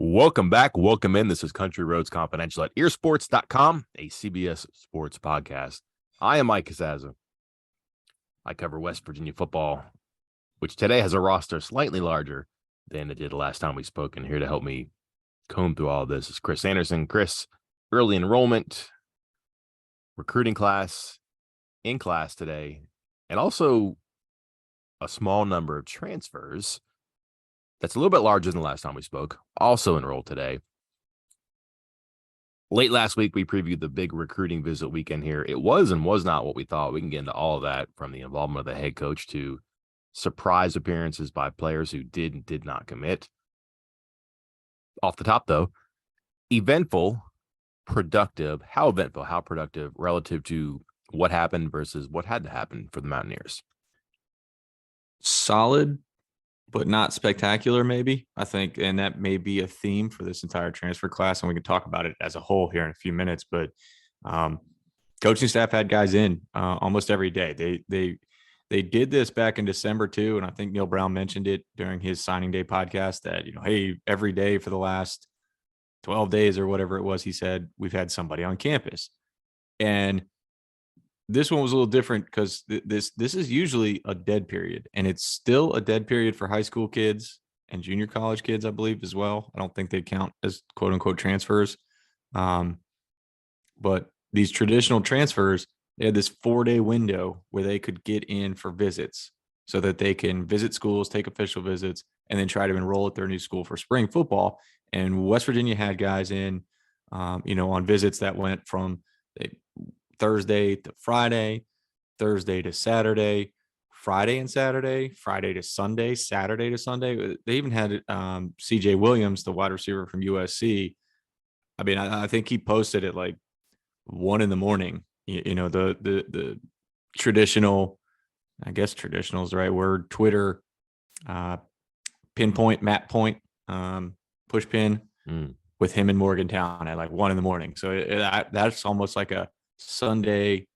Welcome back. Welcome in. This is Country Roads Confidential at earsports.com, a CBS sports podcast. I am Mike Casazza. I cover West Virginia football, which today has a roster slightly larger than it did last time we spoke. And here to help me comb through all of this is Chris Anderson. Chris, early enrollment, recruiting class, in class today, and also a small number of transfers. That's a little bit larger than the last time we spoke. Also enrolled today. Late last week, we previewed the big recruiting visit weekend here. It was and was not what we thought. We can get into all of that, from the involvement of the head coach to surprise appearances by players who did and did not commit. Off the top, though, eventful, productive. How eventful, how productive relative to what happened versus what had to happen for the Mountaineers? Solid, but not spectacular, maybe, I think. And that may be a theme for this entire transfer class. And we can talk about it as a whole here in a few minutes. But coaching staff had guys in almost every day. They did this back in December too. And I think Neil Brown mentioned it during his signing day podcast that, hey, every day for the last 12 days or whatever it was, he said, we've had somebody on campus. And this one was a little different because this is usually a dead period, and it's still a dead period for high school kids and junior college kids, I believe, as well. I don't think they count as quote unquote transfers. But these traditional transfers, they had this 4-day window where they could get in for visits so that they can visit schools, take official visits, and then try to enroll at their new school for spring football. And West Virginia had guys in, on visits that went from Thursday to Friday, Thursday to Saturday, Friday and Saturday, Friday to Sunday, Saturday to Sunday. They even had CJ Williams, the wide receiver from USC. I mean, I think he posted at like 1 a.m. The traditional, I guess traditional is the right word, Twitter pinpoint, map point, push pin with him in Morgantown at like 1 a.m. So that's almost like a Sunday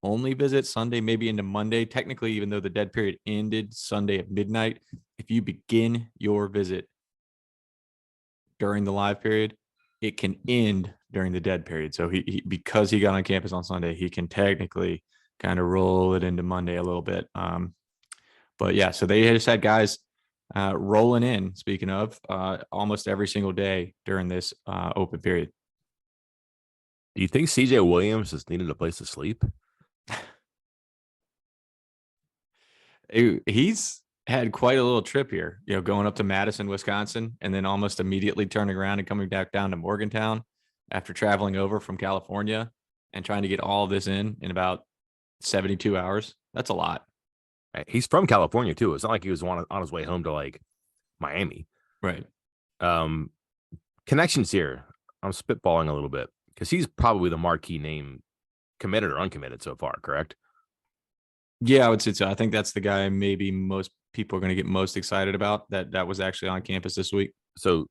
only visit, Sunday maybe into Monday. Technically, even though the dead period ended Sunday at midnight, if you begin your visit during the live period, it can end during the dead period. So he because he got on campus on Sunday, he can technically kind of roll it into Monday a little bit. But yeah, so they just had guys rolling in, speaking of, almost every single day during this open period. Do you think CJ Williams has needed a place to sleep? He's had quite a little trip here, going up to Madison, Wisconsin, and then almost immediately turning around and coming back down to Morgantown after traveling over from California and trying to get all of this in about 72 hours. That's a lot. He's from California too. It's not like he was on his way home to like Miami. Right. Connections here. I'm spitballing a little bit because he's probably the marquee name, committed or uncommitted so far, correct? Yeah, I would say so. I think that's the guy maybe most people are going to get most excited about that was actually on campus this week. So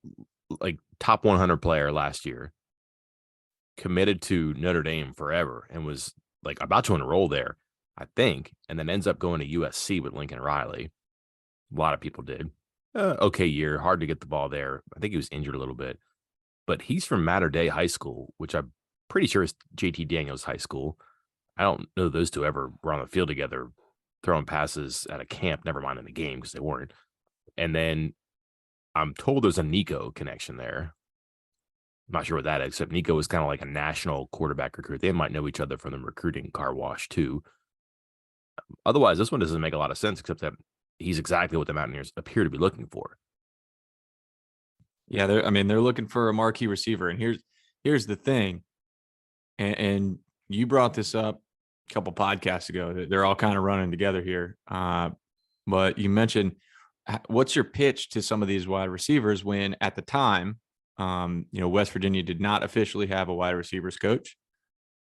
like top 100 player last year, committed to Notre Dame forever and was like about to enroll there, I think, and then ends up going to USC with Lincoln Riley. A lot of people did. Okay year, hard to get the ball there. I think he was injured a little bit. But he's from Mater Dei High School, which I'm pretty sure is JT Daniels High School. I don't know those two ever were on the field together throwing passes at a camp, never mind in the game because they weren't. And then I'm told there's a Nico connection there. I'm not sure what that is, except Nico was kind of like a national quarterback recruit. They might know each other from the recruiting car wash too. Otherwise, this one doesn't make a lot of sense, except that he's exactly what the Mountaineers appear to be looking for. Yeah, they're looking for a marquee receiver. And here's the thing. And you brought this up a couple podcasts ago that they're all kind of running together here. But you mentioned, what's your pitch to some of these wide receivers when at the time, West Virginia did not officially have a wide receivers coach.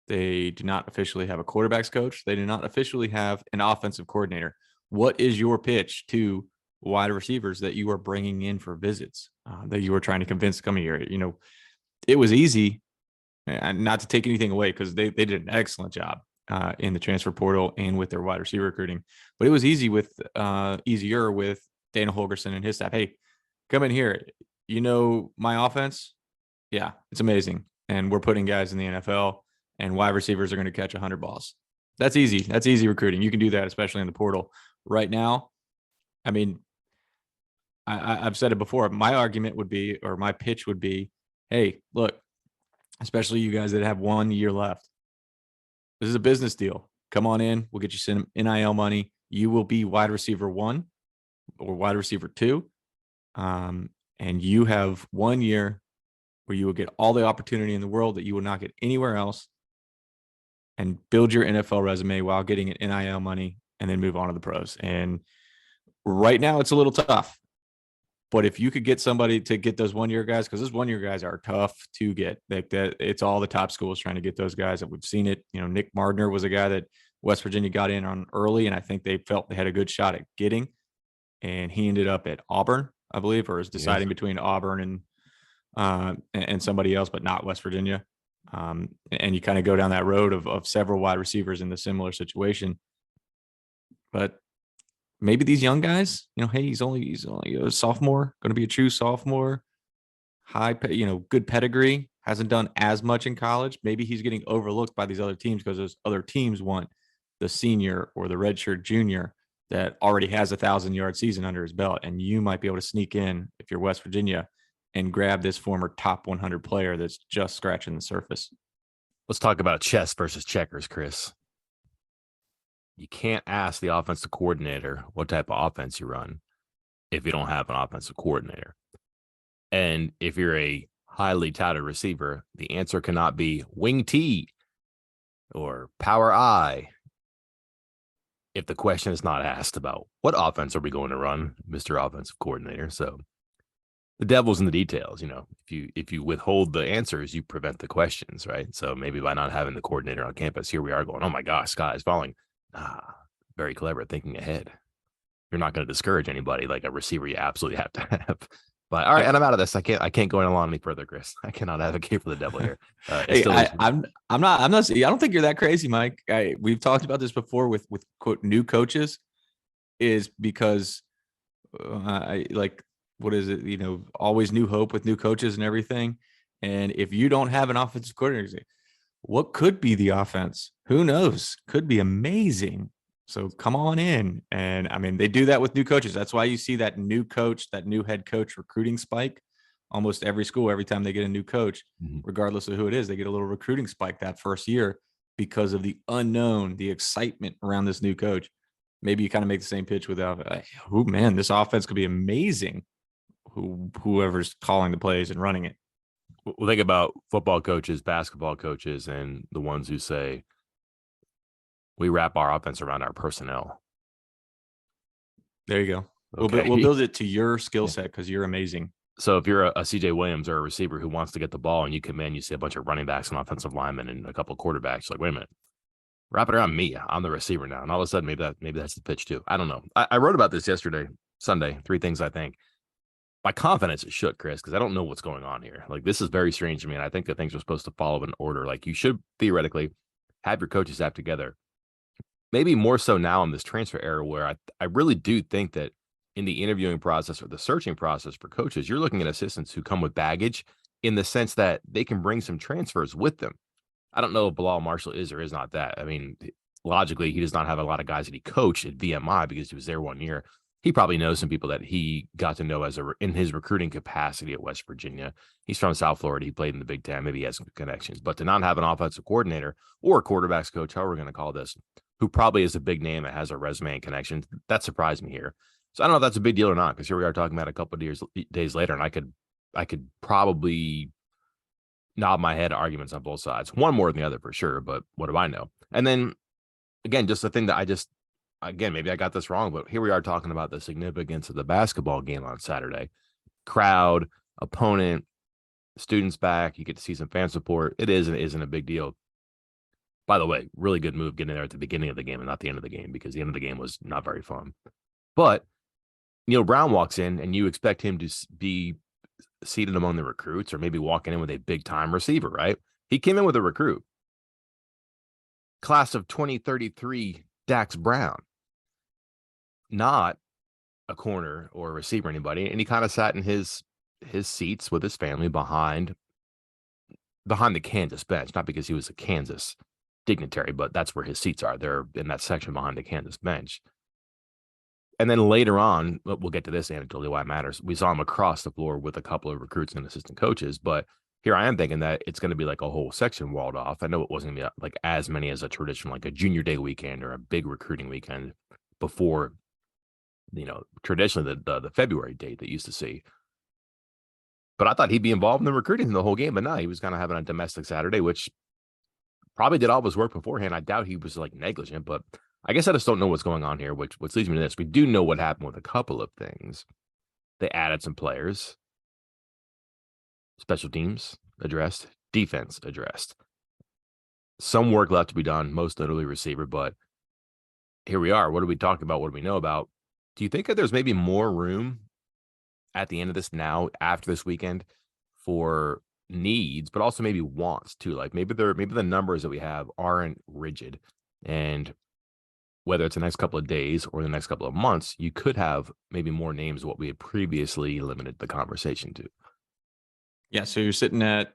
They do not officially have a quarterbacks coach. They do not officially have an offensive coordinator. What is your pitch to wide receivers that you are bringing in for visits, that you were trying to convince to come here? It was easy, and not to take anything away because they did an excellent job in the transfer portal and with their wide receiver recruiting. But it was easier with Dana Holgerson and his staff. Hey, come in here. my offense? Yeah, it's amazing. And we're putting guys in the NFL, and wide receivers are going to catch 100 balls. That's easy. That's easy recruiting. You can do that, especially in the portal. Right now, I mean, I've said it before. My argument would be, or my pitch would be, hey, look, especially you guys that have 1 year left. This is a business deal. Come on in. We'll get you some NIL money. You will be wide receiver 1 or wide receiver 2. And you have 1 year where you will get all the opportunity in the world that you will not get anywhere else, and build your NFL resume while getting an NIL money, and then move on to the pros. And right now it's a little tough. But if you could get somebody to get those 1 year guys, because those 1 year guys are tough to get, like that, it's all the top schools trying to get those guys. That we've seen it. Nick Mardner was a guy that West Virginia got in on early, and I think they felt they had a good shot at getting. And he ended up at Auburn, I believe, or is deciding between Auburn and somebody else, but not West Virginia. And you kind of go down that road of several wide receivers in the similar situation. But maybe these young guys, hey, he's only a sophomore, going to be a true sophomore, good pedigree, hasn't done as much in college. Maybe he's getting overlooked by these other teams because those other teams want the senior or the redshirt junior that already has 1,000-yard season under his belt. And you might be able to sneak in, if you're West Virginia, and grab this former top 100 player that's just scratching the surface. Let's talk about chess versus checkers, Chris. You can't ask the offensive coordinator what type of offense you run if you don't have an offensive coordinator. And if you're a highly touted receiver, the answer cannot be wing T or power I if the question is not asked about what offense are we going to run, Mr. Offensive Coordinator. So the devil's in the details. If you withhold the answers, you prevent the questions, right? So maybe by not having the coordinator on campus, here we are going, oh my gosh, sky is falling. Very clever, thinking ahead. You're not going to discourage anybody like a receiver you absolutely have to have. But all right, and I'm out of this. I can't go on any further, Chris. I cannot advocate for the devil here. Hey, I'm not. I don't think you're that crazy, Mike. We've talked about this before with quote new coaches, is because what is it? Always new hope with new coaches and everything. And if you don't have an offensive coordinator, what could be the offense? Who knows? Could be amazing. So come on in. And I mean, they do that with new coaches. That's why you see that new coach, that new head coach recruiting spike. Almost every school, every time they get a new coach, regardless of who it is, they get a little recruiting spike that first year because of the unknown, the excitement around this new coach. Maybe you kind of make the same pitch without, this offense could be amazing. Whoever's calling the plays and running it. Well, think about football coaches, basketball coaches, and the ones who say, we wrap our offense around our personnel. There you go. Okay. We'll build it to your skill set because you're amazing. So if you're a CJ Williams or a receiver who wants to get the ball and you come in, you see a bunch of running backs and offensive linemen and a couple of quarterbacks, like, wait a minute, wrap it around me. I'm the receiver now. And all of a sudden, maybe that's the pitch too. I don't know. I wrote about this yesterday, Sunday, 3 things I think. My confidence is shook, Chris, because I don't know what's going on here. Like, this is very strange to me. And I think that things are supposed to follow in order. Like, you should theoretically have your coaches staff together. Maybe more so now in this transfer era where I really do think that in the interviewing process or the searching process for coaches, you're looking at assistants who come with baggage in the sense that they can bring some transfers with them. I don't know if Bilal Marshall is or is not that. I mean, logically, he does not have a lot of guys that he coached at VMI because he was there 1 year. He probably knows some people that he got to know in his recruiting capacity at West Virginia. He's from South Florida. He played in the Big Ten. Maybe he has some connections. But to not have an offensive coordinator or a quarterbacks coach, however we're going to call this, who probably is a big name that has a resume and connections, that surprised me here. So I don't know if that's a big deal or not, because here we are talking about a couple of days later, and I could probably nod my head arguments on both sides. One more than the other for sure, but what do I know? And then, again, just the thing that maybe I got this wrong, but here we are talking about the significance of the basketball game on Saturday. Crowd, opponent, students back. You get to see some fan support. It is and isn't a big deal. By the way, really good move getting there at the beginning of the game and not the end of the game, because the end of the game was not very fun. But Neil Brown walks in and you expect him to be seated among the recruits or maybe walking in with a big-time receiver, right? He came in with a recruit. Class of 2033, Dax Brown. Not a corner or a receiver, anybody. And he kind of sat in his his seats with his family behind the Kansas bench, not because he was a Kansas dignitary, but that's where his seats are. They're in that section behind the Kansas bench. And then later on, we'll get to this anecdotally why it matters. We saw him across the floor with a couple of recruits and assistant coaches, but here I am thinking that it's going to be like a whole section walled off. I know it wasn't going to be like as many as a traditional, like a junior day weekend or a big recruiting weekend before, traditionally the February date that you used to see. But I thought he'd be involved in the recruiting the whole game, but no, he was kind of having a domestic Saturday, which probably did all of his work beforehand. I doubt he was like negligent, but I guess I just don't know what's going on here, which leads me to this. We do know what happened with a couple of things. They added some players, special teams addressed, defense addressed. Some work left to be done, most notably receiver, but here we are. What are we talking about? What do we know about? Do you think that there's maybe more room at the end of this now after this weekend for needs, but also maybe wants too? Like maybe the numbers that we have aren't rigid, and whether it's the next couple of days or the next couple of months, you could have maybe more names of what we had previously limited the conversation to. Yeah. So you're sitting at,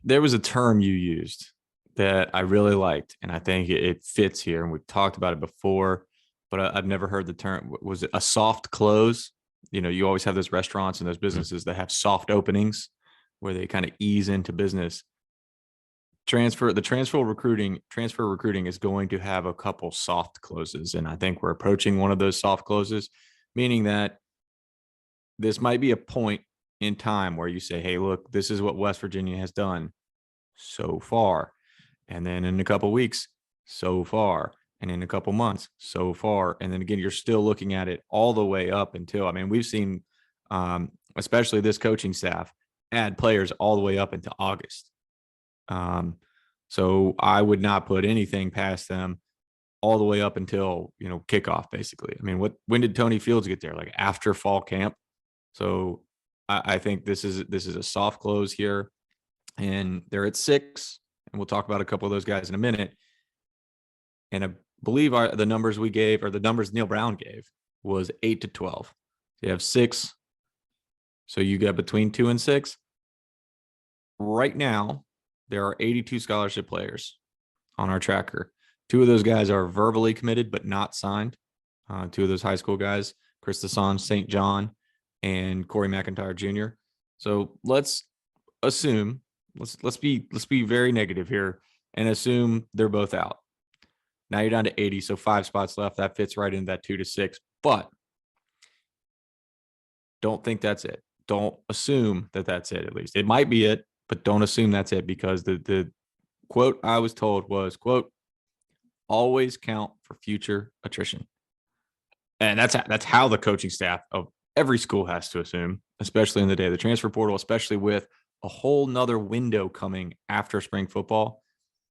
there was a term you used that I really liked, and I think it fits here. And we've talked about it before, but I've never heard the term. Was it a soft close? You always have those restaurants and those businesses that have soft openings where they kind of ease into business. Transfer recruiting is going to have a couple soft closes, and I think we're approaching one of those soft closes, meaning that this might be a point in time where you say, hey, look, this is what West Virginia has done so far. And then in a couple weeks, so far. And in a couple months, so far. And then again, you're still looking at it all the way up until, I mean, we've seen, especially this coaching staff, add players all the way up into August. So I would not put anything past them all the way up until, kickoff, basically. I mean, when did Tony Fields get there? Like after fall camp. So I think this is a soft close here, and they're at 6, and we'll talk about a couple of those guys in a minute. And I believe the numbers we gave, or the numbers Neil Brown gave, was 8 to 12. So you have 6. So you get between 2 and 6. Right now, there are 82 scholarship players on our tracker. 2 of those guys are verbally committed but not signed. 2 of those high school guys, Chris Desson, St. John, and Corey McIntyre Jr. So let's assume, let's be very negative here and assume they're both out. Now you're down to 80, so 5 spots left. That fits right into that 2 to 6. But don't think that's it. Don't assume that that's it, at least. It might be it, but don't assume that's it, because the quote I was told was, quote, always count for future attrition. And that's how the coaching staff of every school has to assume, especially in the day of the transfer portal, especially with a whole nother window coming after spring football.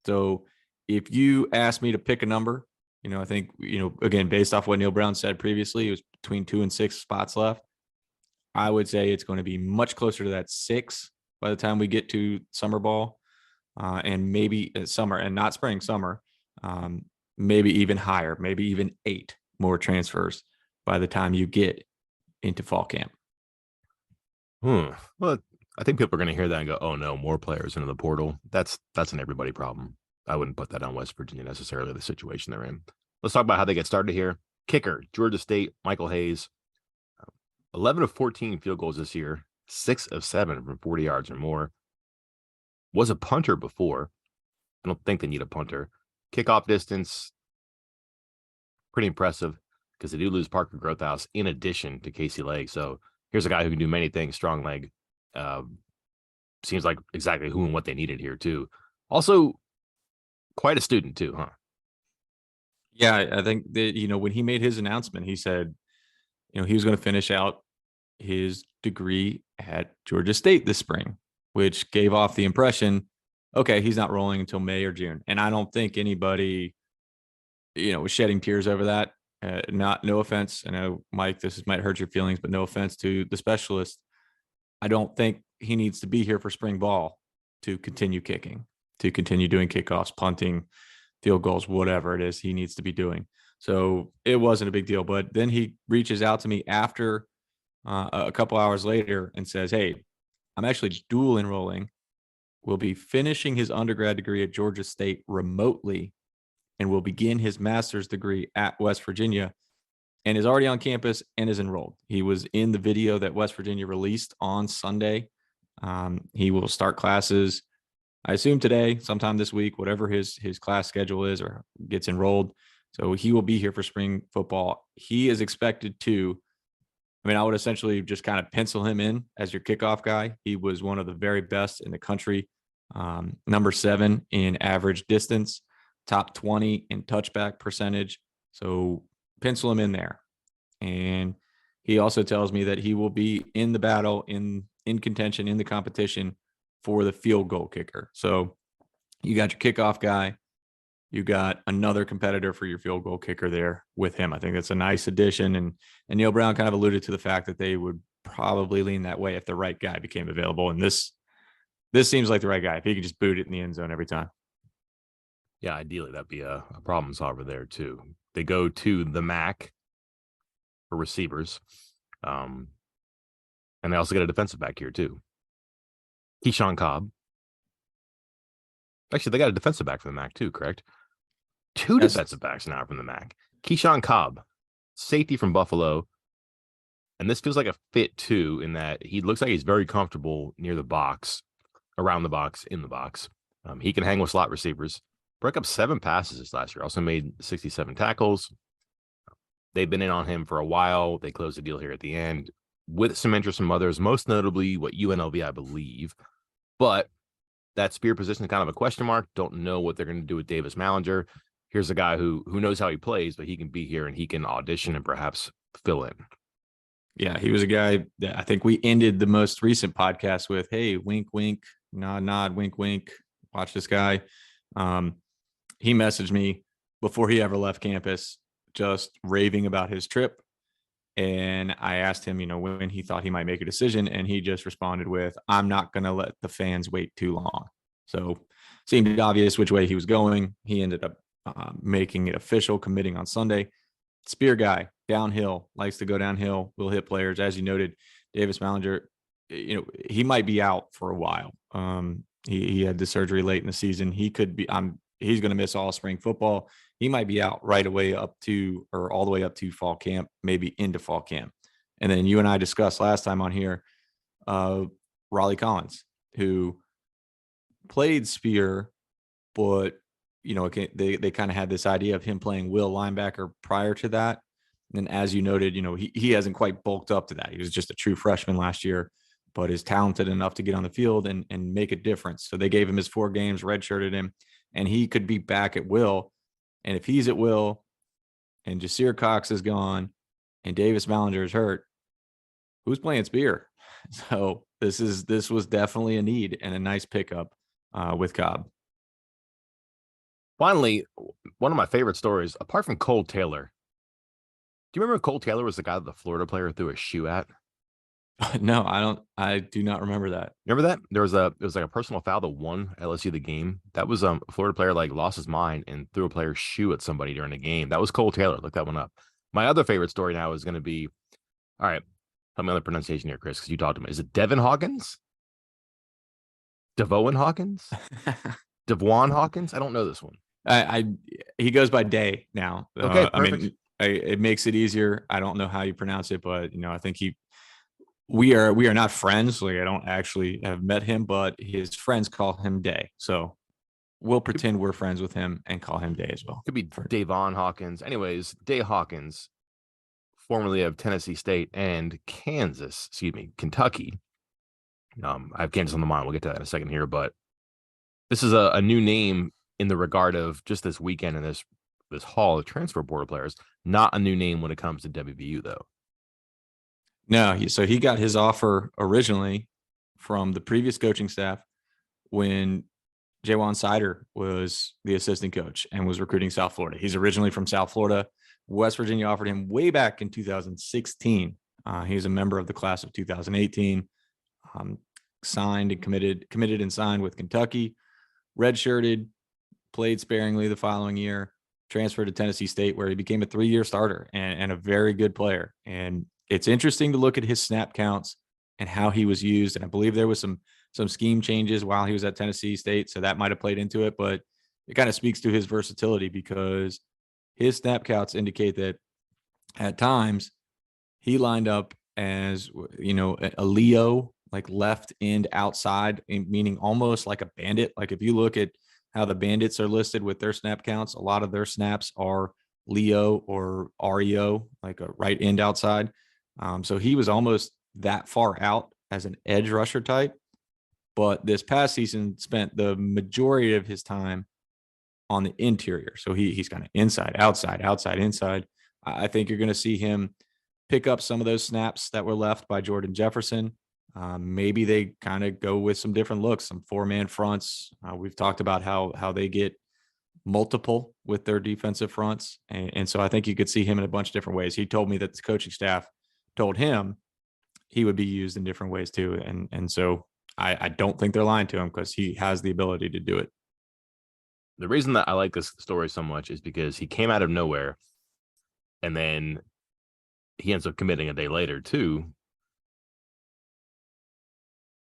So if you ask me to pick a number, I think, again, based off what Neil Brown said previously, it was between 2 and 6 spots left. I would say it's going to be much closer to that 6 by the time we get to summer ball, and maybe summer, and not spring, summer, maybe even higher, maybe even 8 more transfers by the time you get into fall camp. Well, I think people are going to hear that and go, oh no, more players into the portal. That's an everybody problem. I wouldn't put that on West Virginia necessarily, the situation they're in. Let's talk about how they get started here. Kicker, Georgia State, Michael Hayes. 11 of 14 field goals this year, 6 of 7 from 40 yards or more. Was a punter before. I don't think they need a punter. Kickoff distance, pretty impressive, because they do lose Parker Grothaus in addition to Casey Legg. So here's a guy who can do many things, strong leg. Seems like exactly who and what they needed here, too. Also, quite a student, too, huh? Yeah, I think that, when he made his announcement, he said, he was going to finish out his degree at Georgia State this spring, which gave off the impression, okay, he's not rolling until May or June. And I don't think anybody, was shedding tears over that. No offense. I know, Mike, might hurt your feelings, but no offense to the specialist. I don't think he needs to be here for spring ball to continue kicking, to continue doing kickoffs, punting, field goals, whatever it is he needs to be doing. So it wasn't a big deal. But then he reaches out to me after a couple hours later and says, "Hey, I'm actually dual enrolling. Will be finishing his undergrad degree at Georgia State remotely and will begin his master's degree at West Virginia and is already on campus and is enrolled." He was in the video that West Virginia released on Sunday. He will start classes, I assume today, sometime this week, whatever his class schedule is, or gets enrolled. So he will be here for spring football. He is expected to, I mean, I would essentially just kind of pencil him in as your kickoff guy. He was one of the very best in the country, number 7 in average distance, top 20 in touchback percentage. So pencil him in there. And he also tells me that he will be in the battle, in contention, in the competition for the field goal kicker. So you got your kickoff guy. You got another competitor for your field goal kicker there with him. I think that's a nice addition. And Neil Brown kind of alluded to the fact that they would probably lean that way if the right guy became available. And this seems like the right guy. If he could just boot it in the end zone every time. Yeah, ideally that'd be a problem solver there too. They go to the MAC for receivers. And they also get a defensive back here too. Keyshawn Cobb. Actually, they got a defensive back from the MAC too, correct? Two defensive backs now from the MAC. Keyshawn Cobb, safety from Buffalo. And this feels like a fit too, in that he looks like he's very comfortable near the box, around the box, in the box. He can hang with slot receivers. Broke up 7 passes this last year. Also made 67 tackles. They've been in on him for a while. They closed the deal here at the end with some interest from others, most notably what UNLV, I believe. But that spear position is kind of a question mark. Don't know what they're going to do with Davis Mallinger. Here's a guy who knows how he plays, but he can be here and he can audition and perhaps fill in. Yeah, he was a guy that I think we ended the most recent podcast with, hey, wink, wink, nod, nod, wink, wink. Watch this guy. He messaged me before he ever left campus, just raving about his trip. And I asked him, when he thought he might make a decision. And he just responded with, "I'm not going to let the fans wait too long." So seemed obvious which way he was going. He ended up making it official, committing on Sunday. Spear guy, downhill, likes to go downhill, will hit players. As you noted, Davis Mallinger, he might be out for a while. He had the surgery late in the season. He could be, he's going to miss all spring football. He might be out right away up to, or all the way up to fall camp, maybe into fall camp. And then you and I discussed last time on here, Raleigh Collins, who played spear, but they kind of had this idea of him playing will linebacker prior to that. And as you noted, he hasn't quite bulked up to that. He was just a true freshman last year, but is talented enough to get on the field and make a difference. So they gave him his 4 games, redshirted him, and he could be back at will. And if he's at will and Jasir Cox is gone and Davis Mallinger is hurt, who's playing spear? So this was definitely a need and a nice pickup with Cobb. Finally, one of my favorite stories, apart from Cole Taylor. Do you remember Cole Taylor was the guy that the Florida player threw a shoe at? No, I don't. I do not remember that. Remember that? It was like a personal foul that won LSU the game. That was a Florida player lost his mind and threw a player's shoe at somebody during the game. That was Cole Taylor. Look that one up. My other favorite story now is going to be, all right, help me on the pronunciation here, Chris, because you talked to me. Is it Devin Hawkins? Devoan Hawkins? Devwan Hawkins? I don't know this one. He goes by Day now. Okay, perfect. It makes it easier. I don't know how you pronounce it, but I think we are not friends. Like, I don't actually have met him, but his friends call him Day. So we'll pretend we're friends with him and call him Day as well. Could be Davon Hawkins. Anyways, Day Hawkins, formerly of Tennessee State and Kentucky. I have Kansas on the mind. We'll get to that in a second here, but this is a new name in the regard of just this weekend and this haul of transfer portal players. Not a new name when it comes to WVU, though. No, so he got his offer originally from the previous coaching staff when Jaywan Sider was the assistant coach and was recruiting South Florida. He's originally from South Florida. West Virginia offered him way back in 2016. He's a member of the class of 2018. Signed and committed and signed with Kentucky. Redshirted, played sparingly the following year. Transferred to Tennessee State, where he became a 3-year starter and a very good player. And it's interesting to look at his snap counts and how he was used. And I believe there was some scheme changes while he was at Tennessee State, so that might have played into it. But it kind of speaks to his versatility because his snap counts indicate that at times he lined up as, you know, a Leo, like left end outside, meaning almost like a bandit. Like if you look at how the bandits are listed with their snap counts, a lot of their snaps are Leo or REO, like a right end outside. So he was almost that far out as an edge rusher type. But this past season spent the majority of his time on the interior. So he's kind of inside, outside, outside, inside. I think you're going to see him pick up some of those snaps that were left by Jordan Jefferson. Maybe they kind of go with some different looks, some 4-man fronts. We've talked about how they get multiple with their defensive fronts. And so I think you could see him in a bunch of different ways. He told me that the coaching staff told him he would be used in different ways too. And so I don't think they're lying to him because he has the ability to do it. The reason that I like this story so much is because he came out of nowhere and then he ends up committing a day later too.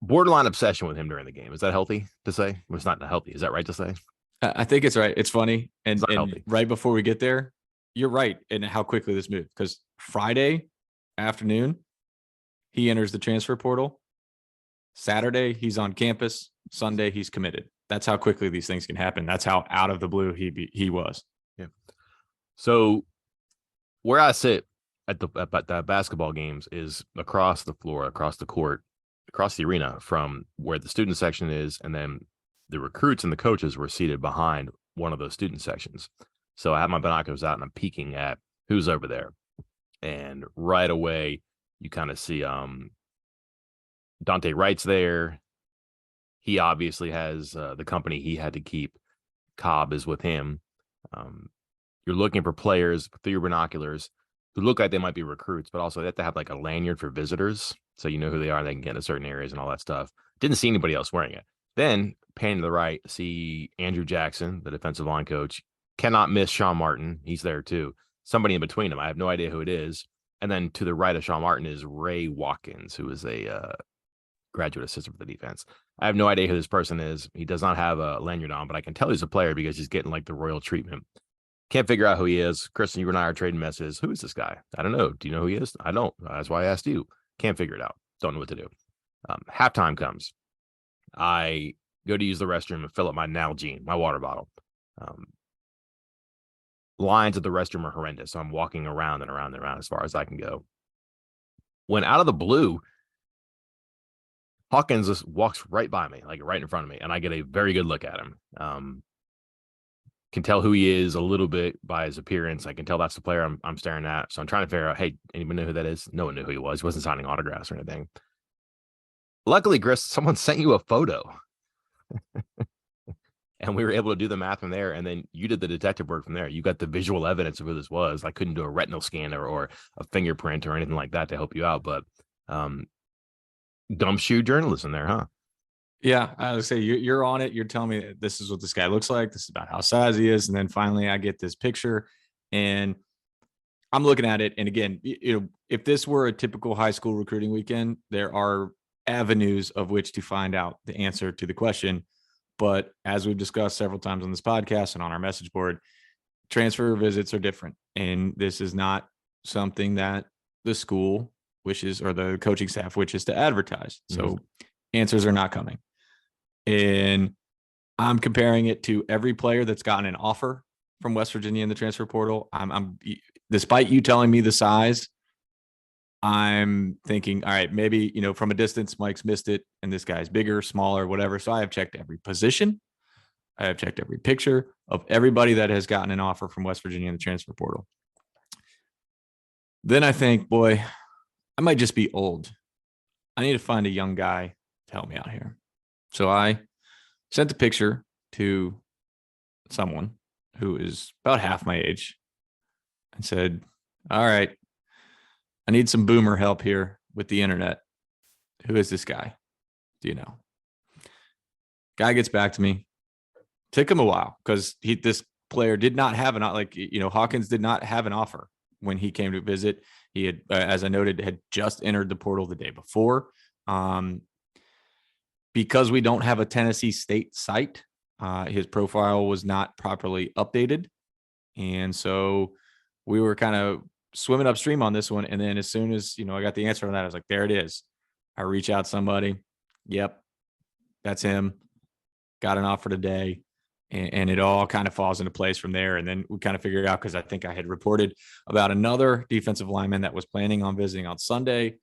Borderline obsession with him during the game. Is that healthy to say? Well, it's not healthy. Is that right to say? I think it's right. It's funny. And Healthy. Right before we get there, you're right in how quickly this moved. Because Friday afternoon, he enters the transfer portal. Saturday, he's on campus. Sunday, he's committed. That's how quickly these things can happen. That's how out of the blue he was. Yeah. So where I sit at the basketball games is across the floor, across the court, across the arena from where the student section is, and then the recruits and the coaches were seated behind one of those student sections. So I have my binoculars out and I'm peeking at who's over there. And right away, you kind of see Dante Wright's there. He obviously has the company he had to keep. Cobb is with him. You're looking for players through your binoculars who look like they might be recruits, but also they have to have like a lanyard for visitors. So you know who they are. They can get into certain areas and all that stuff. Didn't see anybody else wearing it. Then panning to the right, see Andrew Jackson, the defensive line coach. Cannot miss Sean Martin. He's there too. Somebody in between them. I have no idea who it is. And then to the right of Sean Martin is Ray Watkins, who is a graduate assistant for the defense. I have no idea who this person is. He does not have a lanyard on, but I can tell he's a player because he's getting like the royal treatment. Can't figure out who he is. Kristen, you and I are trading messages. Who is this guy? I don't know. Do you know who he is? I don't. That's why I asked you. Can't figure it out. Don't know what to do. Halftime comes. I go to use the restroom and fill up my Nalgene, my water bottle. Lines at the restroom are horrendous. So I'm walking around and around and around as far as I can go. When out of the blue, Hawkins just walks right by me, like right in front of me, and I get a very good look at him. Can tell who he is a little bit by his appearance. I can tell that's the player I'm staring at. So I'm trying to figure out, hey, anyone know who that is? No one knew who he was. He wasn't signing autographs or anything. Luckily, Chris, someone sent you a photo. And we were able to do the math from there. And then you did the detective work from there. You got the visual evidence of who this was. I couldn't do a retinal scan or a fingerprint or anything like that to help you out. But gumshoe journalism there, huh? Yeah, I would say you're on it. You're telling me this is what this guy looks like. This is about how size he is. And then finally I get this picture and I'm looking at it. And again, you know, if this were a typical high school recruiting weekend, there are avenues of which to find out the answer to the question. But as we've discussed several times on this podcast and on our message board, transfer visits are different. And this is not something that the school wishes or the coaching staff wishes to advertise. So answers are not coming. And I'm comparing it to every player that's gotten an offer from West Virginia in the transfer portal. I'm despite you telling me the size, I'm thinking, all right, maybe, you know, from a distance, Mike's missed it and this guy's bigger, smaller, whatever. So I have checked every position. I have checked every picture of everybody that has gotten an offer from West Virginia in the transfer portal. Then I think, boy, I might just be old. I need to find a young guy to help me out here. So I sent a picture to someone who is about half my age and said, all right, I need some boomer help here with the internet. Who is this guy? Do you know? Guy gets back to me. Took him a while because this player did not have Hawkins did not have an offer when he came to visit. He had, as I noted, had just entered the portal the day before. Because we don't have a Tennessee State site, his profile was not properly updated. And so we were kind of swimming upstream on this one. And then as soon as, I got the answer on that, I was like, there it is. I reach out to somebody. Yep, that's him. Got an offer today. And it all kind of falls into place from there. And then we kind of figured out, because I think I had reported about another defensive lineman that was planning on visiting on Sunday.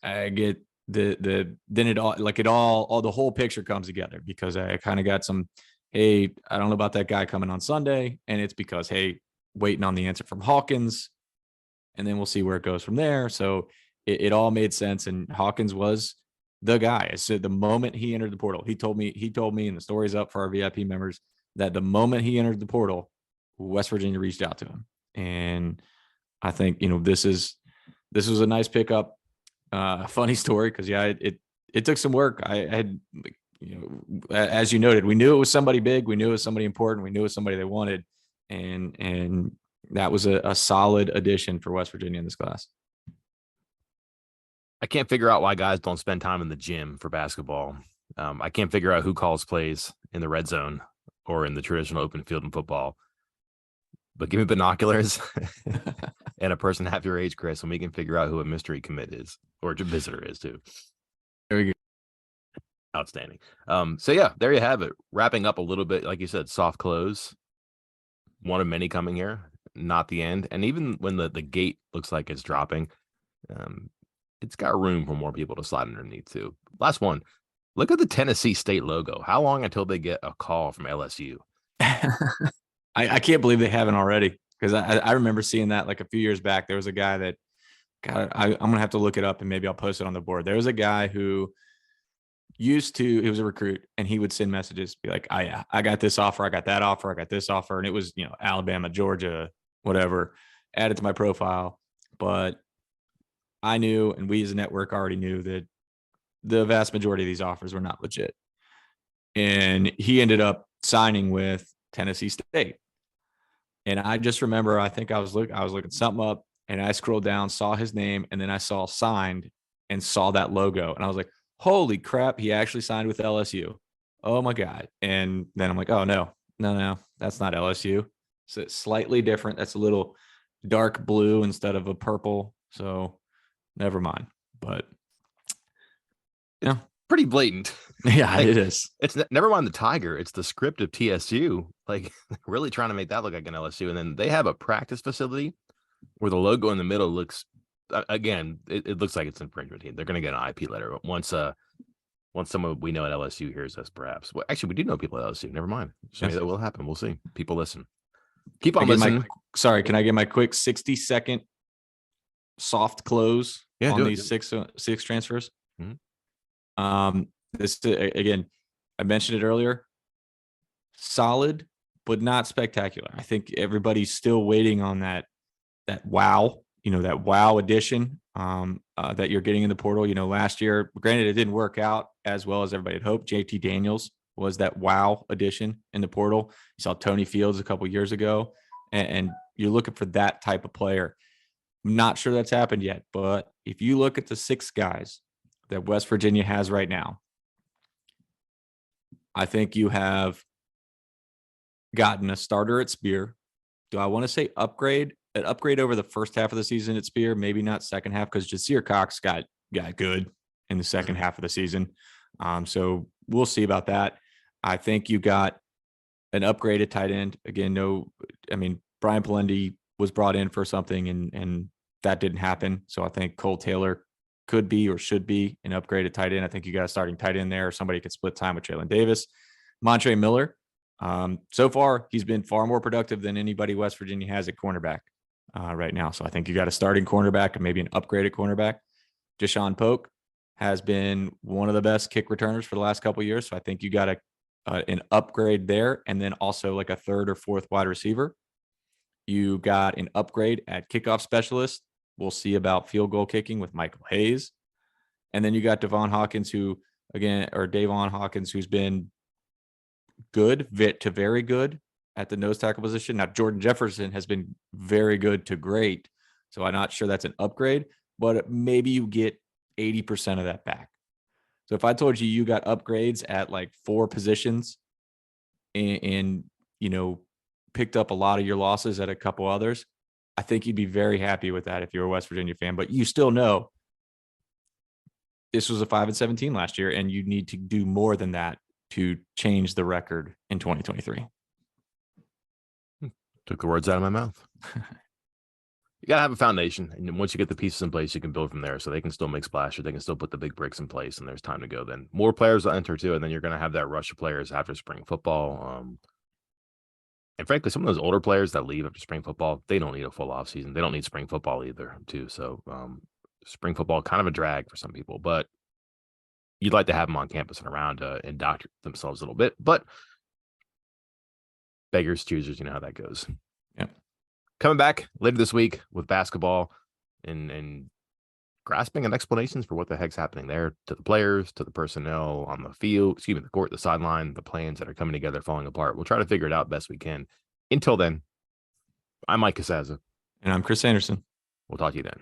I get then it all, the whole picture comes together, because I kind of got some, hey, I don't know about that guy coming on Sunday. And it's because, hey, waiting on the answer from Hawkins, and then we'll see where it goes from there. So it all made sense. And Hawkins was the guy. I said the moment he entered the portal, he told me, and the story's up for our VIP members, that the moment he entered the portal, West Virginia reached out to him. And I think, this was a nice pickup. Funny story, because it took some work. I had, as you noted, we knew it was somebody big, we knew it was somebody important, we knew it was somebody they wanted, and that was a solid addition for West Virginia in this class. I can't figure out why guys don't spend time in the gym for basketball. I can't figure out who calls plays in the red zone or in the traditional open field in football. But give me binoculars and a person half your age, Chris, and we can figure out who a mystery commit is, or a visitor is too. There we go. Outstanding. So yeah, there you have it. Wrapping up a little bit, like you said, soft close. One of many coming here, not the end. And even when the gate looks like it's dropping, it's got room for more people to slide underneath too. Last one. Look at the Tennessee State logo. How long until they get a call from LSU? I can't believe they haven't already, because I remember seeing that like a few years back. There was a guy that, God, I'm going to have to look it up and maybe I'll post it on the board. There was a guy who he was a recruit, and he would send messages, be like, yeah, I got this offer, I got that offer, I got this offer. And it was, Alabama, Georgia, whatever, added to my profile. But I knew, and we as a network already knew, that the vast majority of these offers were not legit. And he ended up signing with Tennessee State. And I just remember, I think I was looking something up, and I scrolled down, saw his name, and then I saw signed and saw that logo. And I was like, holy crap, he actually signed with LSU. Oh my God. And then I'm like, oh no, that's not LSU. So it's slightly different. That's a little dark blue instead of a purple. So never mind. But yeah, pretty blatant. Yeah, it is. It's never mind the tiger. It's the script of TSU, like really trying to make that look like an LSU. And then they have a practice facility where the logo in the middle looks, again, it looks like it's infringement. They're going to get an IP letter once someone we know at LSU hears us, perhaps. Well, actually, we do know people at LSU. Never mind. So maybe that will happen. We'll see. People listen. Keep on listening. Can I get my quick 60-second soft close on these six transfers? Mm-hmm. This, again, I mentioned it earlier. Solid, but not spectacular. I think everybody's still waiting on that wow, that wow addition that you're getting in the portal. Last year, granted, it didn't work out as well as everybody had hoped. JT Daniels was that wow addition in the portal. You saw Tony Fields a couple years ago, and you're looking for that type of player. I'm not sure that's happened yet, but if you look at the 6 guys that West Virginia has right now, I think you have gotten a starter at Spear. Do I want to say upgrade? An upgrade over the first half of the season at Spear, maybe not second half, because Jasir Cox got good in the second half of the season. So we'll see about that. I think you got an upgraded tight end. Again, Brian Palendi was brought in for something, and that didn't happen. So I think Cole Taylor could be or should be an upgraded tight end. I think you got a starting tight end there, or somebody could split time with Traylon Davis. Montre Miller, so far, he's been far more productive than anybody West Virginia has at cornerback right now. So I think you got a starting cornerback and maybe an upgraded cornerback. Deshaun Polk has been one of the best kick returners for the last couple of years. So I think you got an upgrade there, and then also like a third or fourth wide receiver. You got an upgrade at kickoff specialist. We'll see about field goal kicking with Michael Hayes. And then you got Davon Hawkins, who's been good to very good at the nose tackle position. Now, Jordan Jefferson has been very good to great. So I'm not sure that's an upgrade, but maybe you get 80% of that back. So if I told you you got upgrades at like 4 positions and picked up a lot of your losses at a couple others, I think you'd be very happy with that if you're a West Virginia fan. But you still know this was a 5-17 last year, and you need to do more than that to change the record in 2023. Took the words out of my mouth. You got to have a foundation. And once you get the pieces in place, you can build from there. So they can still make splash, or they can still put the big bricks in place, and there's time to go. Then more players will enter too. And then you're going to have that rush of players after spring football. And frankly, some of those older players that leave after spring football, they don't need a full off season. They don't need spring football either, too. So spring football, kind of a drag for some people, but you'd like to have them on campus and around to indoctrinate themselves a little bit. But beggars, choosers, you know how that goes. Yeah. Coming back later this week with basketball and grasping and explanations for what the heck's happening there to the players, to the personnel on the field, the court, the sideline, the plans that are coming together, falling apart. We'll try to figure it out best we can. Until then, I'm Mike Casaza. And I'm Chris Anderson. We'll talk to you then.